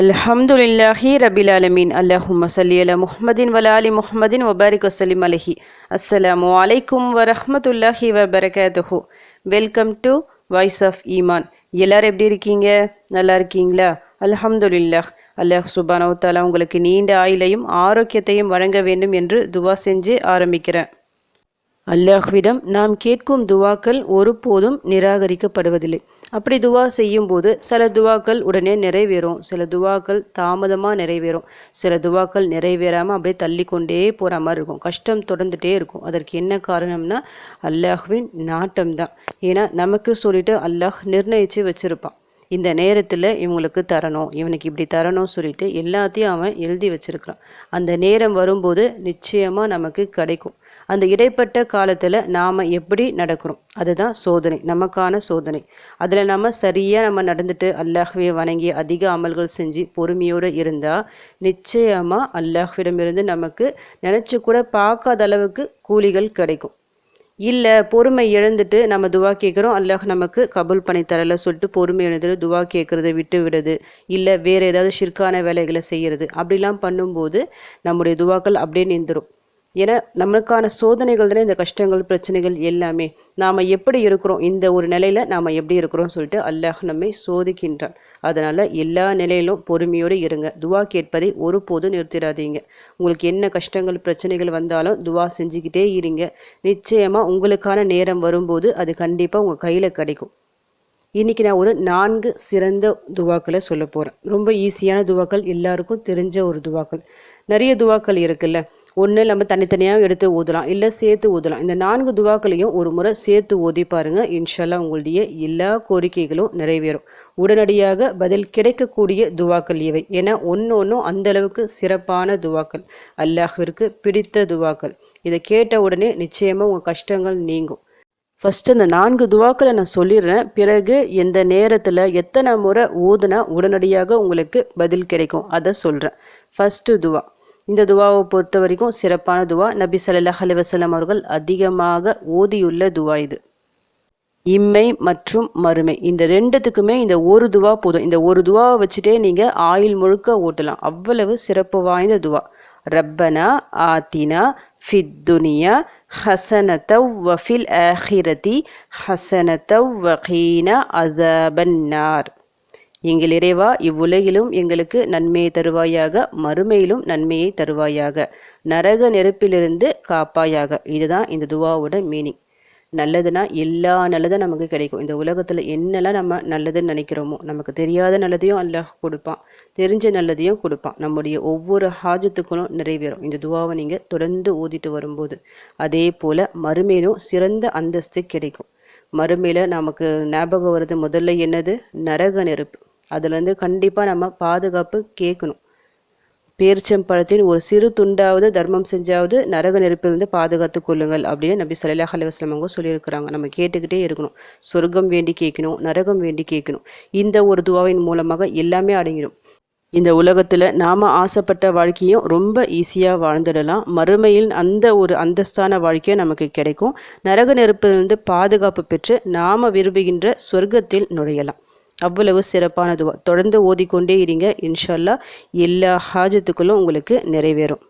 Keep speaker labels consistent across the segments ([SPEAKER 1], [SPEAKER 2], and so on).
[SPEAKER 1] அல்ஹம்துலில்லாஹி ரபில் ஆலமீன். அல்லாஹும்ம ஸல்லி அலா முஹம்மதின் வ ஆலி முஹம்மதின் வ பாரிக் வஸல்லிம் அலைஹி. அஸ்ஸலாமு அலைக்கும் வரஹ்மத்துல்லாஹி வபரகாத்துஹு. வெல்கம் டு வாய்ஸ் ஆஃப் ஈமான். எல்லாரும் எப்படி இருக்கீங்க? நல்லா இருக்கீங்களா? அல்ஹம்துலில்லாஹ். அல்லாஹ் சுப்ஹானஹு வ தஆலா உங்களுக்கு நீண்ட ஆயுளையும் ஆரோக்கியத்தையும் வழங்க வேண்டும் என்று துவா செஞ்சு ஆரம்பிக்கிறேன். அல்லாஹ்விடம் நாம் கேட்கும் துவாக்கள் ஒருபோதும் நிராகரிக்கப்படுவதில்லை. அப்படி துவா செய்யும்போது சில துவாக்கள் உடனே நிறைவேறும், சில துவாக்கள் தாமதமாக நிறைவேறும், சில துவாக்கள் நிறைவேறாமல் அப்படியே தள்ளி கொண்டே போகிற மாதிரி இருக்கும். கஷ்டம் தொடர்ந்துகிட்டே இருக்கும். அதற்கு என்ன காரணம்னா அல்லாஹ்வின் நாட்டம் தான். ஏன்னா நமக்கு சொல்லிட்டு அல்லாஹ் நிர்ணயித்து வச்சுருப்பான். இந்த நேரத்தில் இவங்களுக்கு தரணும், இவனுக்கு இப்படி தரணும் சொல்லிட்டு எல்லாத்தையும் அவன் எழுதி வச்சிருக்கிறான். அந்த நேரம் வரும்போது நிச்சயமாக நமக்கு கிடைக்கும். அந்த இடைப்பட்ட காலத்தில் நாம் எப்படி நடக்கிறோம், அதுதான் சோதனை, நமக்கான சோதனை. அதில் நம்ம சரியாக நடந்துட்டு அல்லாஹ்வை வணங்கி அதிக அமல்கள் செஞ்சு பொறுமையோடு இருந்தால் நிச்சயமாக அல்லாஹ்விடமிருந்து நமக்கு நினச்சி கூட பார்க்காத அளவுக்கு கூலிகள் கிடைக்கும். இல்லை பொறுமை இழந்துட்டு நம்ம துவா கேட்குறோம், அல்லாஹ் நமக்கு கபூல் பண்ணி தரலை சொல்லிட்டு பொறுமை இழந்துட்டு துவா கேட்குறத விட்டு விடுது, இல்லை வேறு ஏதாவது ஷிர்கான வேலைகளை செய்கிறது, அப்படிலாம் பண்ணும்போது நம்முடைய துவாக்கள் அப்படியே நின்றுடும். ஏன்னா நமக்கான சோதனைகள் தானே இந்த கஷ்டங்கள் பிரச்சனைகள் எல்லாமே. நாம் எப்படி இருக்கிறோம், இந்த ஒரு நிலையில் நாம் எப்படி இருக்கிறோம் சொல்லிட்டு அல்லாஹ் நம்மை சோதிக்கின்றான். அதனால் எல்லா நிலையிலும் பொறுமையோடு இருங்க. துவா கேட்பதை ஒருபோதும் நிறுத்திடாதீங்க. உங்களுக்கு என்ன கஷ்டங்கள் பிரச்சனைகள் வந்தாலும் துவா செஞ்சுக்கிட்டே இருங்க. நிச்சயமாக உங்களுக்கான நேரம் வரும்போது அது கண்டிப்பாக உங்கள் கையில் கிடைக்கும். இன்றைக்கி நான் ஒரு 4 சிறந்த துவாக்களை சொல்ல போகிறேன். ரொம்ப ஈஸியான துவாக்கள், எல்லாருக்கும் தெரிஞ்ச ஒரு துவாக்கள். நிறைய துவாக்கள் இருக்குல்ல, ஒன்று நம்ம தனித்தனியாக எடுத்து ஊதலாம், இல்லை சேர்த்து ஊதலாம். இந்த 4 துவாக்களையும் ஒரு முறை சேர்த்து ஓதி பாருங்கள். இன்ஷால்லா உங்களுடைய எல்லா கோரிக்கைகளும் நிறைவேறும். உடனடியாக பதில் கிடைக்கக்கூடிய துவாக்கள் இவை. ஏன்னா ஒன்றும் அந்தளவுக்கு சிறப்பான துவாக்கள், அல்லாஹ்விற்கு பிடித்த துவாக்கள். இதை கேட்ட உடனே நிச்சயமாக உங்கள் கஷ்டங்கள் நீங்கும். ஃபஸ்ட்டு இந்த 4 துவாக்களை நான் சொல்லிடுறேன். பிறகு எந்த நேரத்தில் எத்தனை முறை ஓதுனா உடனடியாக உங்களுக்கு பதில் கிடைக்கும் அதை சொல்கிறேன். ஃபஸ்ட்டு துவா, இந்த துவாவை பொறுத்த வரைக்கும் சிறப்பான துவா. நபி ஸல்லல்லாஹு அலைஹி வஸல்லம் அவர்கள் அதிகமாக ஓதியுள்ள துவா இது. இம்மை மற்றும் மறுமை இந்த ரெண்டுத்துக்குமே இந்த ஒரு துவா போதும். இந்த ஒரு துவாவை வச்சுட்டே நீங்கள் ஆயுள் முழுக்க ஓட்டலாம். அவ்வளவு சிறப்பு வாய்ந்த துவா. ரப்பனா ஆத்தினா ஃபித் துனியா ஹசனத்தவ் வஃபில் ஆஹிரதி ஹசனத்தவ் வகீனா அஸாபன்னார். எங்கள் இறைவா, இவ்வுலகிலும் எங்களுக்கு நன்மையை தருவாயாக, மறுமையிலும் நன்மையை தருவாயாக, நரக நெருப்பிலிருந்து காப்பாயாக. இதுதான் இந்த துவாவோட மீனிங். நல்லதுன்னா எல்லா நல்லதும் நமக்கு கிடைக்கும். இந்த உலகத்தில் என்னெல்லாம் நம்ம நல்லதுன்னு நினைக்கிறோமோ, நமக்கு தெரியாத நல்லதையும் அல்லாஹ் கொடுப்பான், தெரிஞ்ச நல்லதையும் கொடுப்பான். நம்முடைய ஒவ்வொரு ஹாஜத்துக்களும் நிறைவேறும் இந்த துவாவை நீங்கள் தொடர்ந்து ஓதிட்டு வரும்போது. அதே போல் மறுமையிலும் சிறந்த அந்தஸ்து கிடைக்கும். மறுமையில் நமக்கு ஞாபகம் வருது முதல்ல என்னது, நரக நெருப்பு. அதுலேருந்து கண்டிப்பாக நம்ம பாதுகாப்பு கேட்கணும். பேரிச்சம்பழத்தின் ஒரு சிறு துண்டாவது தர்மம் செஞ்சாவது நரக நெருப்பிலிருந்து பாதுகாத்து கொள்ளுங்கள் அப்படின்னு நபி ஸல்லல்லாஹு அலைஹி வஸல்லம் அவங்க சொல்லியிருக்கிறாங்க. நம்ம கேட்டுக்கிட்டே இருக்கணும். சொர்க்கம் வேண்டி கேட்கணும், நரகம் வேண்டி கேட்கணும். இந்த ஒரு துவாவின் மூலமாக எல்லாமே அடங்கிடும். இந்த உலகத்தில் நாம் ஆசைப்பட்ட வாழ்க்கையும் ரொம்ப ஈஸியாக வாழ்ந்துடலாம். மறுமையில் அந்த ஒரு அந்தஸ்தான வாழ்க்கையும் நமக்கு கிடைக்கும். நரக நெருப்பிலிருந்து பாதுகாப்பு பெற்று நாம் விரும்புகின்ற சொர்க்கத்தில் நுழையலாம். அவ்வளவு சிறப்பான துவா. தொடர்ந்து ஓதிக்கொண்டே இருங்க. இன்ஷால்லா எல்லா ஹாஜத்துக்களும் உங்களுக்கு நிறைவேறும்.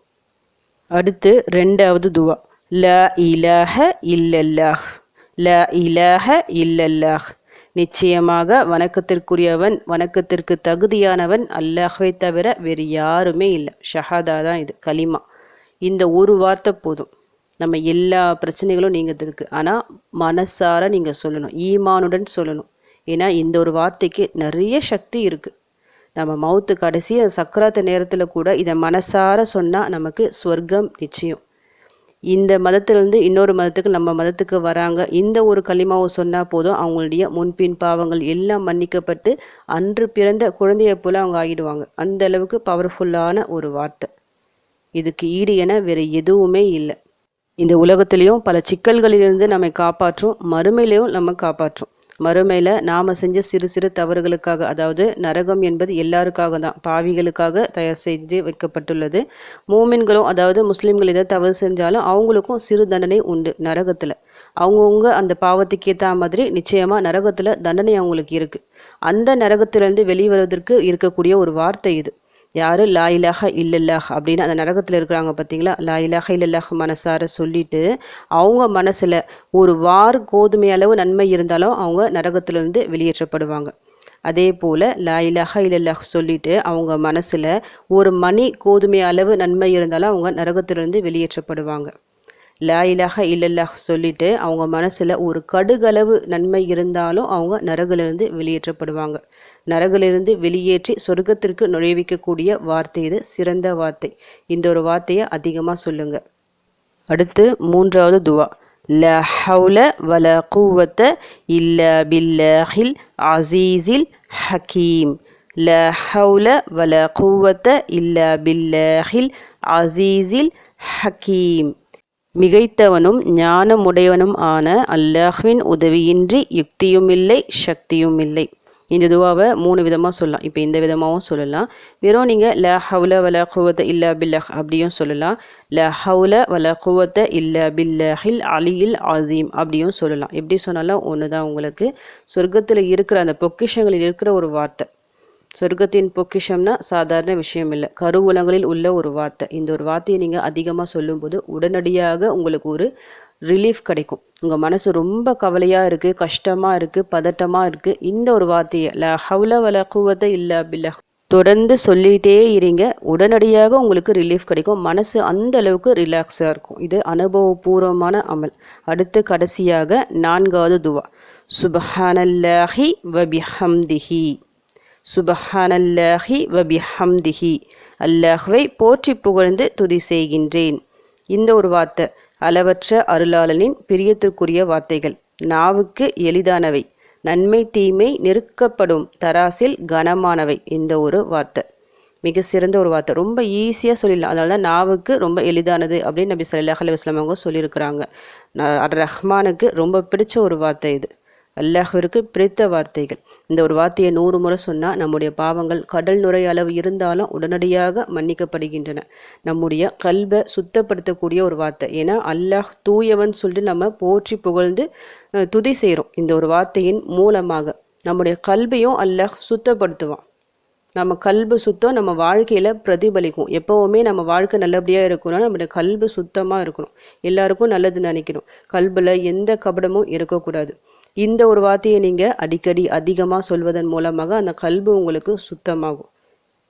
[SPEAKER 1] அடுத்து 2வது துவா. லா இலாஹ இல்லல்லாஹ். லா இலாஹ இல்லல்லாஹ். நிச்சயமாக வணக்கத்திற்குரியவன், வணக்கத்திற்கு தகுதியானவன் அல்லாஹ்வை தவிர வேறு யாருமே இல்லை. ஷஹாதா தான் இது, கலிமா. இந்த ஒரு வார்த்தை போதும், நம்ம எல்லா பிரச்சனைகளும் நீங்கிறதுக்கு. ஆனால் மனசார நீங்கள் சொல்லணும், ஈமானுடன் சொல்லணும். ஏன்னா இந்த ஒரு வார்த்தைக்கு நிறைய சக்தி இருக்குது. நம்ம மவுத்து கடைசி சக்கராத்த நேரத்தில் கூட இதை மனசார சொன்னால் நமக்கு சொர்க்கம் நிச்சயம். இந்த மதத்திலிருந்து இன்னொரு மதத்துக்கு, நம்ம மதத்துக்கு வராங்க, இந்த ஒரு கலிமாவை சொன்னால் போதும், அவங்களுடைய முன்பின் பாவங்கள் எல்லாம் மன்னிக்கப்பட்டு அன்று பிறந்த குழந்தையை போல் அவங்க ஆகிடுவாங்க. அந்த அளவுக்கு பவர்ஃபுல்லான ஒரு வார்த்தை. இதுக்கு ஈடு என வேறு எதுவுமே இல்லை. இந்த உலகத்திலையும் பல சிக்கல்களிலிருந்து நம்மை காப்பாற்றும், மறுமையிலையும் நம்ம காப்பாற்றும். மறுமையில் நாம் செஞ்ச சிறு சிறு தவறுகளுக்காக, அதாவது நரகம் என்பது எல்லாருக்காக தான், பாவிகளுக்காக தயார் செஞ்சு வைக்கப்பட்டுள்ளது. மூமின்களும், அதாவது முஸ்லீம்கள் ஏதாவது தவறு செஞ்சாலும் அவங்களுக்கும் சிறு தண்டனை உண்டு நரகத்தில். அவங்கவுங்க அந்த பாவத்துக்கு ஏற்ற மாதிரி நிச்சயமாக நரகத்தில் தண்டனை அவங்களுக்கு இருக்குது. அந்த நரகத்திலேருந்து வெளிவருவதற்கு இருக்கக்கூடிய ஒரு வார்த்தை இது. யார் லா இலாஹ இல்லல்லாஹ் அப்படின்னு அந்த நரகத்தில் இருக்கிறாங்க பார்த்தீங்களா, லா இலாஹ இல்லல்லாஹ் மனசார சொல்லிட்டு அவங்க மனசில் ஒரு கோதுமை அளவு நன்மை இருந்தாலும் அவங்க நரகத்திலேருந்து வெளியேற்றப்படுவாங்க. அதே போல் லா இலாஹ இல்லல்லாஹ் சொல்லிட்டு அவங்க மனசில் ஒரு மணி கோதுமை அளவு நன்மை இருந்தாலும் அவங்க நரகத்திலிருந்து வெளியேற்றப்படுவாங்க. லா இலாஹ இல்லல்லாஹ் சொல்லிட்டு அவங்க மனசில் ஒரு கடுகளவு நன்மை இருந்தாலும் அவங்க நரகிலிருந்து வெளியேற்றப்படுவாங்க. நரகிலிருந்து வெளியேற்றி சொர்க்கத்திற்கு நுழைவிக்கக்கூடிய வார்த்தை இது, சிறந்த வார்த்தை. இந்த ஒரு வார்த்தையை அதிகமாக சொல்லுங்க. அடுத்து 3வது துவா, லா ஹவுல வல குவத்த இல்லா பில்லாஹில் அசீஸில் ஹக்கீம். லா ஹவுல வல குவத்த இல்லா பில்லாஹில் அசீஸில் ஹக்கீம். மிகைத்தவனும் ஞானமுடையவனும் ஆன அல்லாஹ்வின் உதவியின்றி யுக்தியுமில்லை சக்தியுமில்லை. இந்த துவாவை 3 விதமாக சொல்லலாம். இப்போ இந்த விதமாகவும் சொல்லலாம். வெறும் நீங்கள் லா ஹவுல வல குவத்த இல்லா பில்லாஹ் அப்படியும் சொல்லலாம். லா ஹவுல வல குவத்த இல்லா பில்லாஹில் அலியில் அசீம் அப்படியும் சொல்லலாம். எப்படி சொன்னாலும் ஒன்று தான். உங்களுக்கு சொர்க்கத்தில் இருக்கிற அந்த பொக்கிஷங்களில் இருக்கிற ஒரு வார்த்தை. சொர்க்கத்தின் பொக்கிஷம்னா சாதாரண விஷயம் இல்லை, கருவூலங்களில் உள்ள ஒரு வார்த்தை. இந்த ஒரு வார்த்தையை நீங்கள் அதிகமாக சொல்லும்போது உடனடியாக உங்களுக்கு ஒரு ரிலீஃப் கிடைக்கும். உங்கள் மனசு ரொம்ப கவலையாக இருக்குது, கஷ்டமாக இருக்குது, பதட்டமாக இருக்குது, இந்த ஒரு வார்த்தையை லா ஹவுல வல குவத்த இல்லா பில்லாஹ் தொடர்ந்து சொல்லிகிட்டே இருங்க. உடனடியாக உங்களுக்கு ரிலீஃப் கிடைக்கும். மனசு அந்த அளவுக்கு ரிலாக்ஸாக இருக்கும். இது அனுபவபூர்வமான அமல். அடுத்து கடைசியாக 4வது துவா, சுபஹானல்லாஹி வபிஹம்திஹி. சுபஹானல்லாஹி வபிஹம்திஹி. அல்லாஹ்வை போற்றி புகழ்ந்து துதி செய்கின்றேன். இந்த ஒரு வார்த்தை அளவற்ற அருளாளனின் பிரியத்திற்குரிய வார்த்தைகள். நாவுக்கு எளிதானவை, நன்மை தீமை நெருக்கப்படும் தராசில் கனமானவை. இந்த ஒரு வார்த்தை மிக சிறந்த ஒரு வார்த்தை, ரொம்ப ஈஸியாக சொல்லிடலாம். அதனால தான் நாவுக்கு ரொம்ப எளிதானது அப்படின்னு நபி ஸல்லல்லாஹு அலைஹி வஸல்லம் அவங்க சொல்லியிருக்கிறாங்க. அர் ரஹ்மானுக்கு ரொம்ப பிடிச்ச ஒரு வார்த்தை இது, அல்லாஹ்விற்கு பிடித்த வார்த்தைகள். இந்த ஒரு வார்த்தையை 100 முறை சொன்னால் நம்முடைய பாவங்கள் கடல் நுரை அளவு இருந்தாலும் உடனடியாக மன்னிக்கப்படுகின்றன. நம்முடைய கல்வை சுத்தப்படுத்தக்கூடிய ஒரு வார்த்தை. ஏன்னா அல்லாஹ் தூயவன் சொல்லிட்டு நம்ம போற்றி புகழ்ந்து துதி செய்கிறோம். இந்த ஒரு வார்த்தையின் மூலமாக நம்முடைய கல்வையும் அல்லாஹ் சுத்தப்படுத்துவான். நம்ம கல்பு சுத்தம் நம்ம வாழ்க்கையில் பிரதிபலிக்கும். எப்போவுமே நம்ம வாழ்க்கை நல்லபடியாக இருக்கணும்னா நம்முடைய கல்பு சுத்தமாக இருக்கணும். எல்லாருக்கும் நல்லது நினைக்கணும். கல்பில் எந்த கபடமும் இருக்கக்கூடாது. இந்த ஒரு வார்த்தையை நீங்கள் அடிக்கடி அதிகமாக சொல்வதன் மூலமாக அந்த கல்பு உங்களுக்கு சுத்தமாகும்.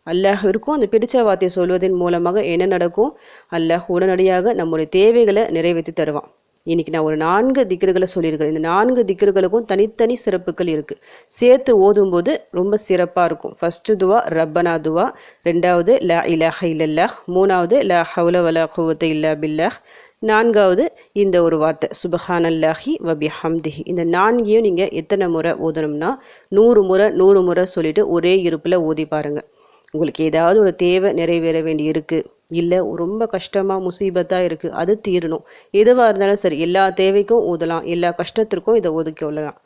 [SPEAKER 1] அல்லாஹ்விற்கும் அந்த பிடிச்ச வார்த்தையை சொல்வதன் மூலமாக என்ன நடக்கும்? அல்லாஹ் உடனடியாக நம்முடைய தேவைகளை நிறைவேற்றி தருவான். இன்றைக்கி நான் ஒரு 4 திக்ருகளை சொல்லியிருக்கிறேன். இந்த 4 திக்ருகளுக்கும் தனித்தனி சிறப்புகள் இருக்குது. சேர்த்து ஓதும்போது ரொம்ப சிறப்பாக இருக்கும். ஃபஸ்ட்டு துவா ரப்பனா துவா, 2வது லா இலாஹ இல்லல்லாஹ், 3வது லா ஹவுல வலா குவத்த இல்லா பில்லாஹ், 4வது இந்த ஒரு வார்த்தை சுபஹானல்லாஹி வபிஹம்திஹி. இந்த 4ஐயும் நீங்கள் எத்தனை முறை ஓதணும்னா 100 முறை சொல்லிவிட்டு ஒரே இருப்பில் ஓதி பாருங்கள். உங்களுக்கு ஏதாவது ஒரு தேவை நிறைவேற வேண்டி இருக்குது, இல்லை ரொம்ப கஷ்டமாக முசீபத்தாக இருக்குது, அது தீரணும், எதுவாக இருந்தாலும் சரி எல்லா தேவைக்கும் ஓதலாம், எல்லா கஷ்டத்திற்கும் இதை ஒதுக்கி கொள்ளலாம்.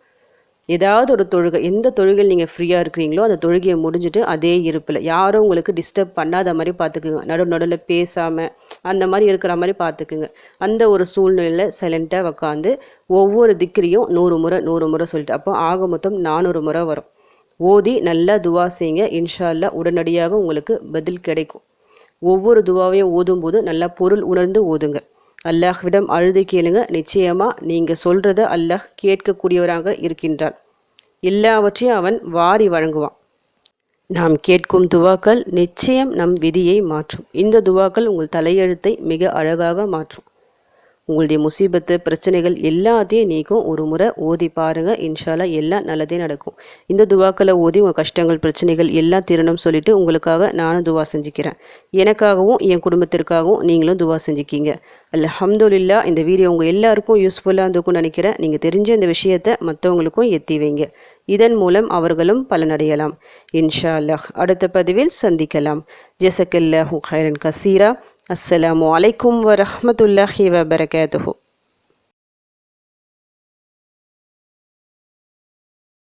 [SPEAKER 1] ஏதாவது ஒரு தொழுகை, எந்த தொழுகையில் நீங்கள் ஃப்ரீயாக இருக்கிறீங்களோ அந்த தொழுகையை முடிஞ்சுட்டு அதே இருப்பில் யாரும் உங்களுக்கு டிஸ்டர்ப் பண்ணாத மாதிரி பார்த்துக்குங்க. நடுவில் பேசாமல் அந்த மாதிரி இருக்கிற மாதிரி பார்த்துக்குங்க. அந்த ஒரு சூழ்நிலையில் சைலண்ட்டாக உக்காந்து ஒவ்வொரு திக்ரியும் 100 முறை சொல்லிட்டு, அப்போ ஆக மொத்தம் 400 முறை வரும். ஓதி நல்லா துவா செய்யுங்க. இன்ஷா அல்லாஹ் உடனடியாக உங்களுக்கு பதில் கிடைக்கும். ஒவ்வொரு துவாவையும் ஓதும்போது நல்லா பொருள் உணர்ந்து ஓதுங்க. அல்லாஹ்விடம் அழுது கேளுங்க. நிச்சயமாக நீங்கள் சொல்கிறத அல்லாஹ் கேட்கக்கூடியவராக இருக்கின்றான். எல்லாவற்றையும் அவன் வாரி வழங்குவான். நாம் கேட்கும் துவாக்கள் நிச்சயம் நம் விதியை மாற்றும். இந்த துவாக்கள் உங்கள் தலையெழுத்தை மிக அழகாக மாற்றும். உங்களுடைய முசீபத்து பிரச்சனைகள் எல்லாத்தையும் நீக்கும். ஒரு முறை ஓதி பாருங்கள். இன்ஷால்லா எல்லாம் நல்லதே நடக்கும். இந்த துவாக்களை ஓதி உங்கள் கஷ்டங்கள் பிரச்சனைகள் எல்லாம் தீரணும் சொல்லிட்டு உங்களுக்காக நானும் துவா செஞ்சுக்கிறேன். எனக்காகவும் என் குடும்பத்திற்காகவும் நீங்களும் துவா செஞ்சுக்கிங்க. அல்ஹம்துலில்லாஹ். இந்த வீடியோ உங்கள் எல்லாருக்கும் யூஸ்ஃபுல்லாக இருந்திருக்கும்னு நினைக்கிறேன். நீங்கள் தெரிஞ்ச இந்த விஷயத்தை மற்றவங்களுக்கும் எத்தி வைங்க. இதன் மூலம் அவர்களும் பலனடையலாம். இன்ஷா அல்லாஹ். அடுத்த பதிவில் சந்திக்கலாம். ஜஸக்கல்லாஹு கைரன் கசீரா. அஸ்ஸலாமு அலைக்கும் வரஹ்மத்துல்லாஹி வபரகாத்துஹு.